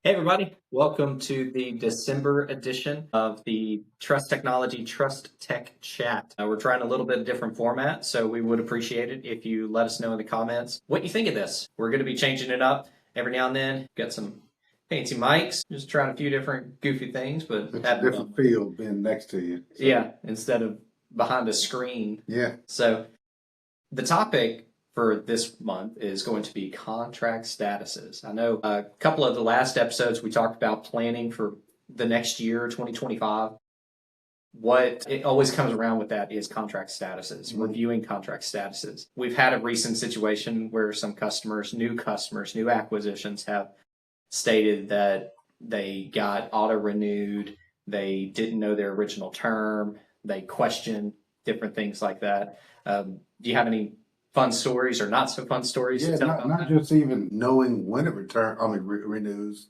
Hey everybody, welcome to the December edition of the Trust Technology Trust Tech Chat. We're trying a little bit of different format, so we would appreciate it if you let us know in the comments what you think of this. We're going to be changing it up every now and then. Got some fancy mics, just trying a few different goofy things, but It's a having different fun. feel being next to you. So, Yeah, instead of behind a screen. yeah, So the topic for this month is going to be contract statuses. I know a couple of the last episodes we talked about planning for the next year, 2025. What it always comes around with that is contract statuses, reviewing contract statuses. We've had a recent situation where some customers, new acquisitions have stated that they got auto renewed, they didn't know their original term, they questioned different things like that. Do you have any fun stories or not so fun stories to yeah. tell Not about not that? just even knowing when it renews,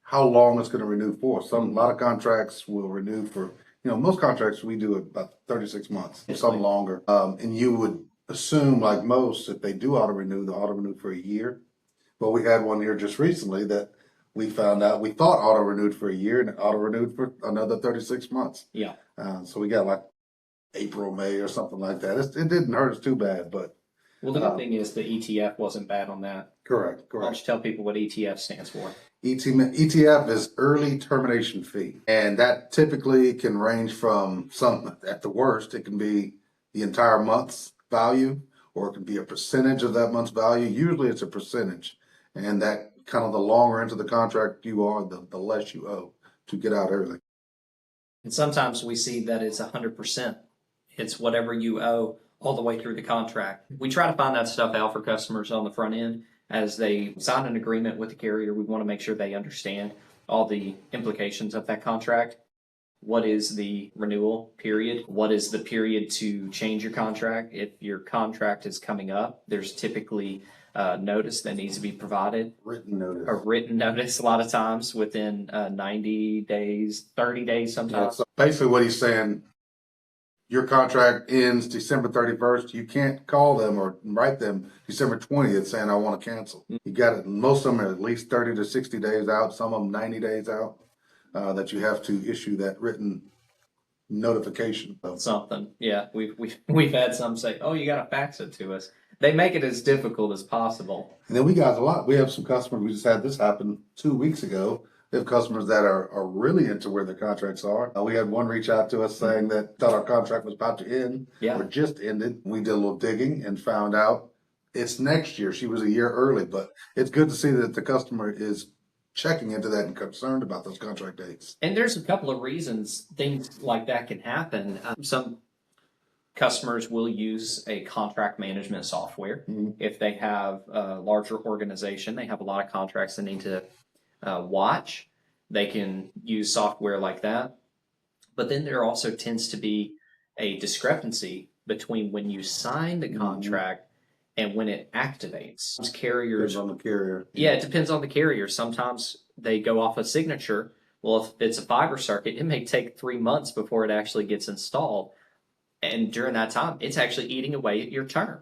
how long it's going to renew for. A lot of contracts will renew for. Most contracts we do about 36 months, some longer. And you would assume, like most, if they do auto renew, they'll auto renew for a year. But we had one here just recently that we found out we thought auto renewed for a year and it auto renewed for another 36 months. Yeah. So we got like April, May, or something like that. It didn't hurt us too bad, but Well, the good thing is the ETF wasn't bad on that. correct, Why don't correct. you tell people what ETF stands for? ETF is early termination fee, and that typically can range from some, at the worst, it can be the entire month's value, or it can be a percentage of that month's value. Usually it's a percentage, and that kind of the longer into the contract you are, the less you owe to get out early. And sometimes we see that it's 100%. It's whatever you owe all the way through the contract. We try to find that stuff out for customers on the front end as they sign an agreement with the carrier. We want to make sure they understand all the implications of that contract. What is the renewal period? What is the period to change your contract? If your contract is coming up, there's typically notice that needs to be provided, Written notice. a written notice a lot of times within 90 days, 30 days Yeah, sometimes. so basically what he's saying, your contract ends December 31st. You can't call them or write them December 20th saying, I want to cancel. You got it. Most of them are at least 30 to 60 days out, some of them 90 days out, that you have to issue that written notification of. Something. Yeah, we've had some say, "Oh, you got to fax it to us." They make it as difficult as possible. And then we got a lot. We have some customers, we just had this happen 2 weeks ago. We have customers that are really into where their contracts are. We had one reach out to us saying that thought our contract was about to end Yeah. or just ended. We did a little digging and found out it's next year. She was a year early, but it's good to see that the customer is checking into that and concerned about those contract dates. And there's a couple of reasons things like that can happen. Some customers will use a contract management software. If they have a larger organization, they have a lot of contracts they need to watch, they can use software like that. But then there also tends to be a discrepancy between when you sign the contract and when it activates. Carriers, Depends on the carrier. yeah, it depends on the carrier. Sometimes they go off a signature. Well, if it's a fiber circuit, it may take 3 months before it actually gets installed. And during that time, it's actually eating away at your term.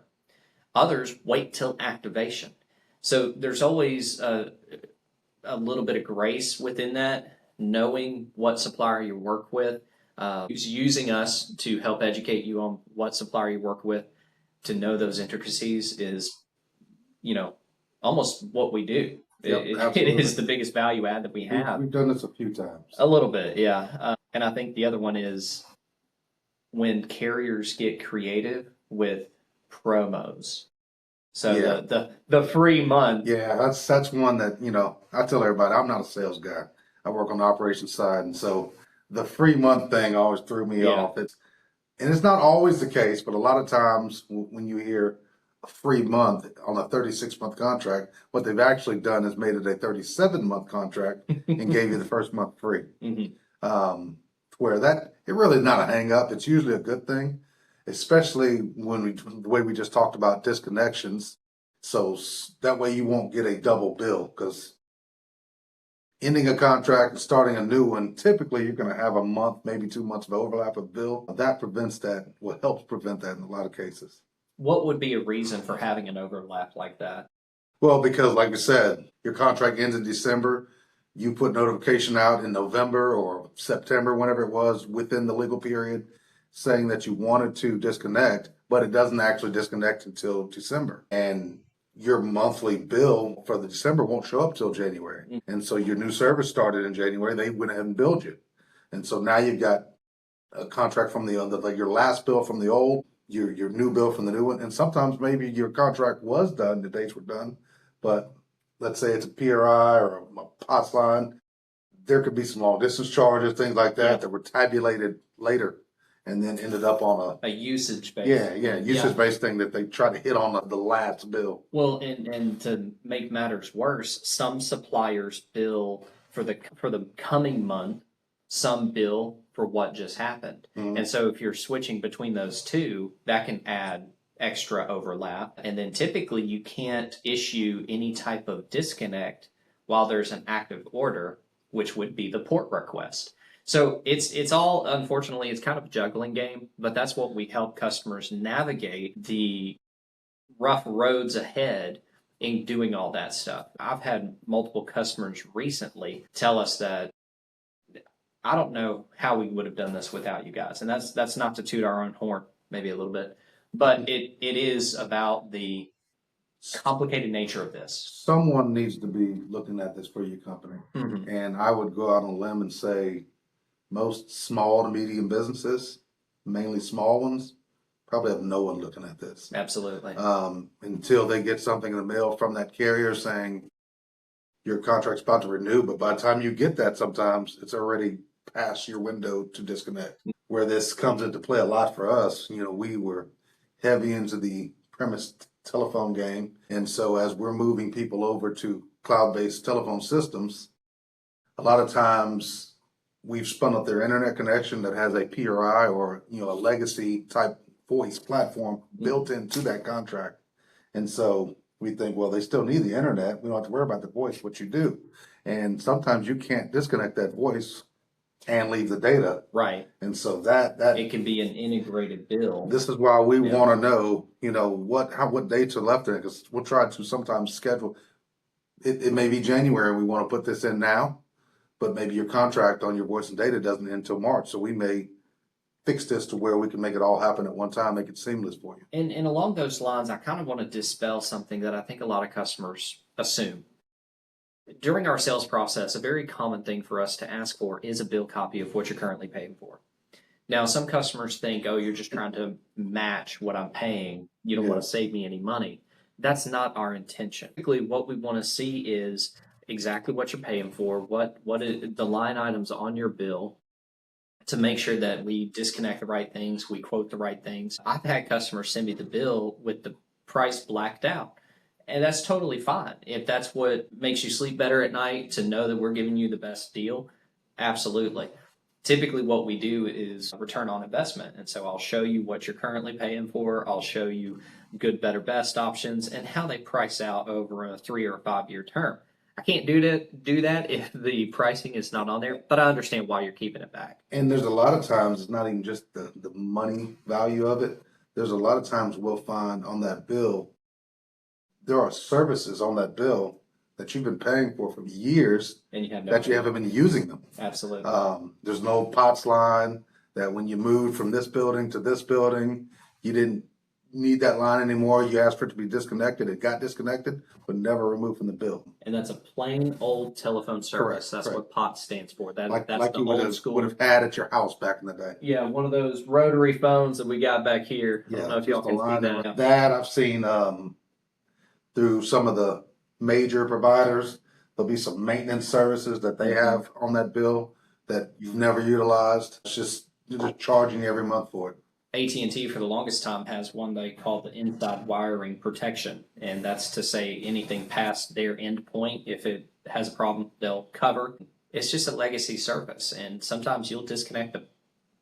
Others wait till activation. So there's always a little bit of grace within that, knowing what supplier you work with, using us to help educate you on what supplier you work with, to know those intricacies is, almost what we do. Yep, It is the biggest value add that we have. We've done this a few times. A little bit, yeah. And I think the other one is when carriers get creative with promos. So Yeah. the free month. Yeah, that's one that, I tell everybody I'm not a sales guy. I work on the operations side, and so the free month thing always threw me Yeah. off. It's not always the case, but a lot of times when you hear a free month on a 36-month contract, what they've actually done is made it a 37-month contract and gave you the first month free. Where that it really is not a hang up. It's usually a good thing, especially when the way we just talked about disconnections. So that way you won't get a double bill, because ending a contract and starting a new one, typically you're going to have a month, maybe 2 months of overlap of bill. That prevents that, well, helps prevent that in a lot of cases. What would be a reason for having an overlap like that? Well, because like we said, your contract ends in December. You put notification out in November or September, whenever it was within the legal period, saying that you wanted to disconnect, but it doesn't actually disconnect until December. And your monthly bill for the December won't show up till January. And so your new service started in January, they went ahead and billed you. And so now you've got a contract from the other, like your last bill from the old, your new bill from the new one. And sometimes maybe your contract was done, the dates were done, but let's say it's a PRI or a POTS line, there could be some long distance charges, things like that, that were tabulated later and then ended up on A usage base. usage based thing that they try to hit on the last bill. Well, and to make matters worse, some suppliers bill for the coming month, some bill for what just happened. And so if you're switching between those two, that can add extra overlap. And then typically you can't issue any type of disconnect while there's an active order, which would be the port request. So it's all, unfortunately, it's kind of a juggling game, but that's what we help customers navigate the rough roads ahead in doing all that stuff. I've had multiple customers recently tell us that I don't know how we would have done this without you guys. And that's not to toot our own horn, maybe a little bit, but it is about the complicated nature of this. Someone needs to be looking at this for your company. And I would go out on a limb and say most small to medium businesses, mainly small ones, probably have no one looking at this. Absolutely. Until they get something in the mail from that carrier saying your contract's about to renew. But by the time you get that, sometimes it's already past your window to disconnect. Where this comes into play a lot for us, we were heavy into the premise telephone game. And so as we're moving people over to cloud-based telephone systems, a lot of times we've spun up their internet connection that has a PRI or, a legacy type voice platform built into that contract. And so we think, well, they still need the internet. We don't have to worry about the voice, what you do. And sometimes you can't disconnect that voice and leave the data. Right. And so that it can be an integrated bill. This is why we want to know, what dates are left in it, because we'll try to sometimes schedule. It may be January, we want to put this in now, but maybe your contract on your voice and data doesn't end until March. So we may fix this to where we can make it all happen at one time, make it seamless for you. And along those lines, I kind of want to dispel something that I think a lot of customers assume. During our sales process, a very common thing for us to ask for is a bill copy of what you're currently paying for. Now, some customers think, oh, you're just trying to match what I'm paying. You don't want to save me any money. That's not our intention. Typically, what we want to see is exactly what you're paying for, what is the line items on your bill, to make sure that we disconnect the right things, we quote the right things. I've had customers send me the bill with the price blacked out. And that's totally fine. If that's what makes you sleep better at night, to know that we're giving you the best deal, absolutely. Typically what we do is return on investment. And so I'll show you what you're currently paying for. I'll show you good, better, best options and how they price out over a 3 or 5 year term. I can't do that if the pricing is not on there, but I understand why you're keeping it back. And there's a lot of times it's not even just the money value of it. There's a lot of times we'll find on that bill, there are services on that bill that you've been paying for years and you have that you haven't been using them. Absolutely. There's no POTS line that when you moved from this building to this building, you didn't need that line anymore. You asked for it to be disconnected. It got disconnected, but never removed from the bill. And that's a plain old telephone service. That's what POTS stands for. That's like the you old school. would have had at your house back in the day. Yeah, one of those rotary phones that we got back here. I don't know if y'all can see that. That I've seen through some of the major providers. There'll be some maintenance services that they have on that bill that you've never utilized. It's just, you're just charging you every month for it. AT&T for the longest time has one they call the inside wiring protection, and that's to say anything past their end point, if it has a problem, they'll cover. It's just a legacy service, and sometimes you'll disconnect the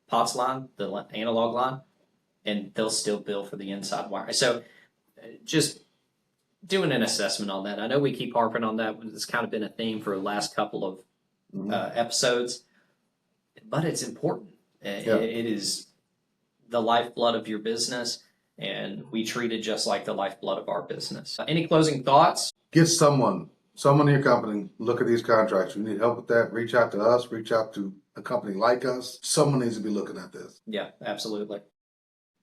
POTS line, the analog line, and they'll still bill for the inside wire. So just doing an assessment on that. I know we keep harping on that. It's kind of been a theme for the last couple of episodes, but it's important. It is the lifeblood of your business, and we treat it just like the lifeblood of our business. Any closing thoughts? Get someone someone in your company, look at these contracts. You need help with that, reach out to us, reach out to a company like us. Someone needs to be looking at this. Yeah, absolutely.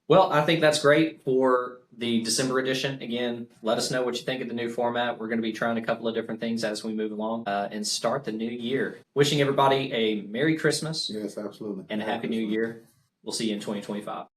Well, I think that's great for the December edition. Again, let us know what you think of the new format. We're going to be trying a couple of different things as we move along and start the new year. Wishing everybody a Merry Christmas Yes, absolutely. and a Happy New Year. We'll see you in 2025.